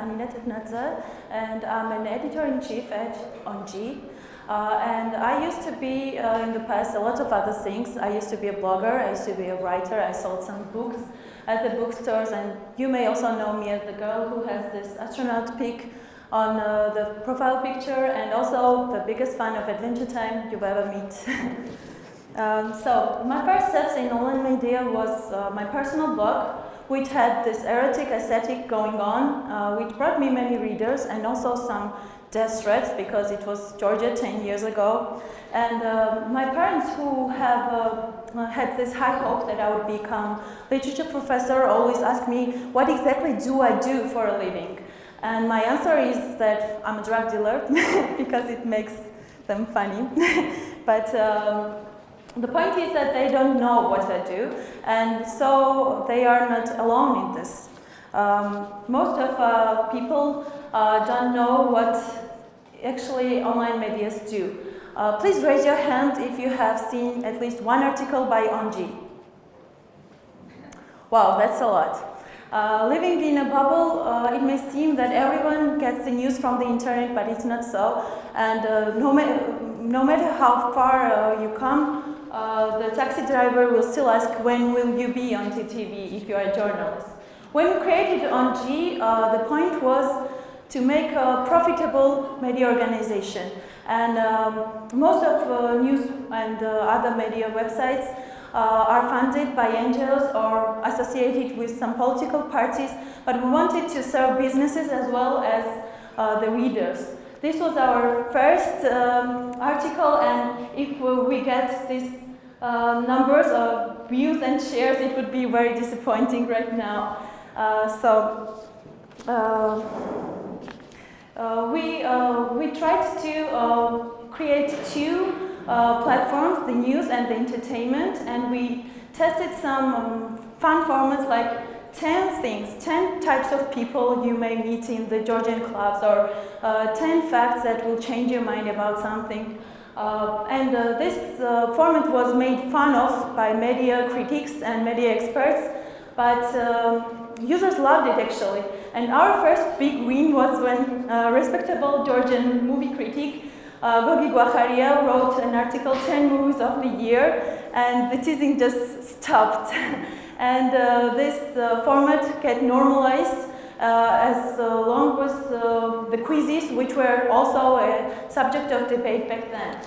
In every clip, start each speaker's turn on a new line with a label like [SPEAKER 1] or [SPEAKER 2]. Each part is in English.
[SPEAKER 1] Anina Tepnadze, and I'm an editor-in-chief at ON.GE. And I used to be, in the past, a lot of other things. I used to be a blogger, I used to be a writer, I sold some books at the bookstores, and you may also know me as the girl who has this astronaut pic on the profile picture, and also the biggest fan of Adventure Time you've ever meet. So my first steps in online media was my personal blog, which had this erotic aesthetic going on, which brought me many readers and also some death threats because it was Georgia 10 years ago. And my parents, who have had this high hope that I would become literature professor, always ask me, what exactly do I do for a living? And my answer is that I'm a drug dealer because it makes them funny. But the point is that they don't know what I do, and so they are not alone in this. Most of people don't know what actually online medias do. Please raise your hand if you have seen at least one article by ON.GE. Wow, that's a lot. Living in a bubble, it may seem that everyone gets the news from the internet, but it's not so. And no matter how far you come, the taxi driver will still ask, when will you be on TV if you are a journalist? When we created ON.GE, the point was to make a profitable media organization. And most of news and other media websites are funded by NGOs or associated with some political parties, but we wanted to serve businesses as well as the readers. This was our first article, and if we get these numbers of views and shares, it would be very disappointing right now. We tried to create two platforms, the news and the entertainment, and we tested some fun formats like 10 things, 10 types of people you may meet in the Georgian clubs, or 10 facts that will change your mind about something. This format was made fun of by media critics and media experts, but users loved it actually. And our first big win was when a respectable Georgian movie critic, Gogi Guacharia, wrote an article, 10 movies of the year, and the teasing just stopped. And this format get normalized as long as the quizzes, which were also a subject of debate back then.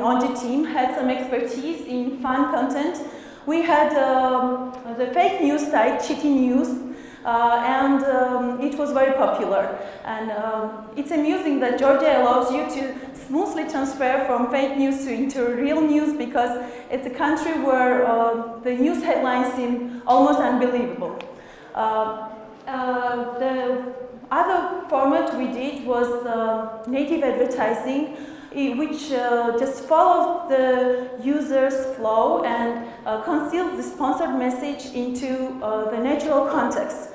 [SPEAKER 1] ON.GE team had some expertise in fun content. We had the fake news site, Chitty News, and it was very popular. And it's amusing that Georgia allows you to smoothly transfer from fake news into real news, because it's a country where the news headlines seem almost unbelievable. The other format we did was native advertising, which just followed the user's flow and concealed the sponsored message into the natural context.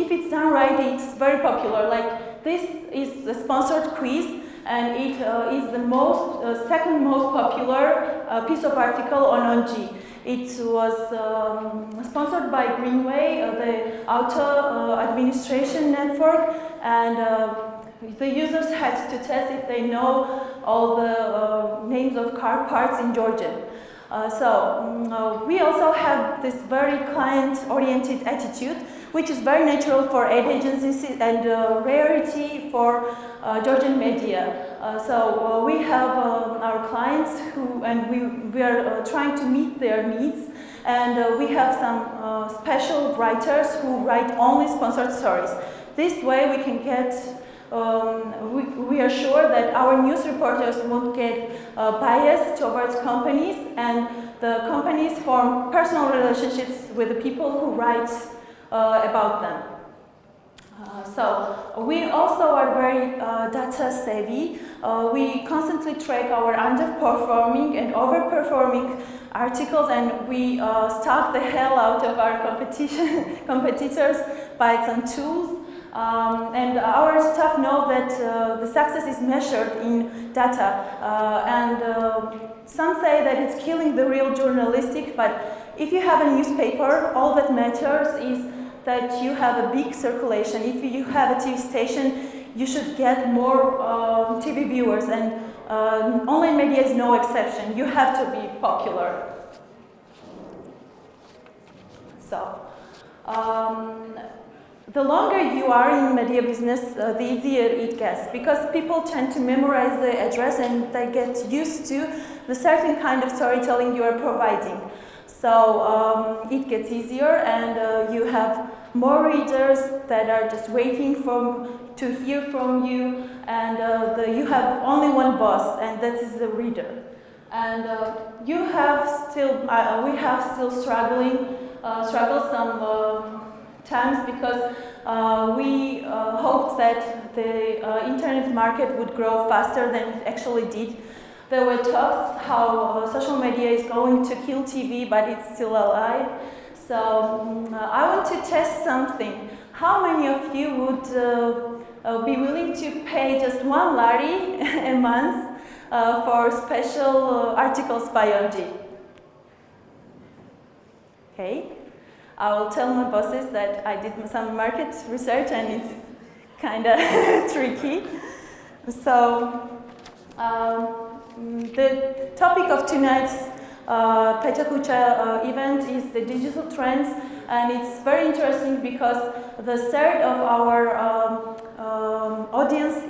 [SPEAKER 1] If it's done right, it's very popular. Like, this is the sponsored quiz, and it is the second most popular piece of article on ON.GE. It was sponsored by Greenway, the auto administration network, and the users had to test if they know all the names of car parts in Georgian. We also have this very client-oriented attitude, which is very natural for ad agencies and rarity for Georgian media. We have our clients we are trying to meet their needs, and we have some special writers who write only sponsored stories. This way we can get we are sure that our news reporters won't get biased towards companies, and the companies form personal relationships with the people who write about them. We also are very data savvy. We constantly track our underperforming and overperforming articles, and we stalk the hell out of our competitors by some tools. And our staff know that the success is measured in data, and some say that it's killing the real journalistic, but if you have a newspaper, all that matters is that you have a big circulation. If you have a TV station, you should get more TV viewers, and online media is no exception. You have to be popular. So, the longer you are in media business, the easier it gets, because people tend to memorize the address and they get used to the certain kind of storytelling you are providing. So it gets easier, and you have more readers that are just waiting to hear from you, and you have only one boss, and that is the reader. And we have still struggled some times, because we hoped that the internet market would grow faster than it actually did. There were talks how social media is going to kill TV, but it's still alive. So I want to test something. How many of you would be willing to pay just $1 a month for special articles by ON.GE? Okay. I will tell my bosses that I did some market research and it's kind of tricky. So the topic of tonight's PechaKucha event is the digital trends, and it's very interesting because the third of our audience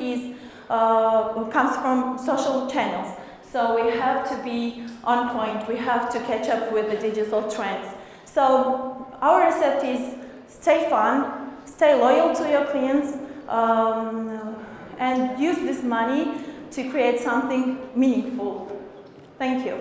[SPEAKER 1] comes from social channels. So we have to be on point. We have to catch up with the digital trends. So our recipe is stay fun, stay loyal to your clients, and use this money to create something meaningful. Thank you.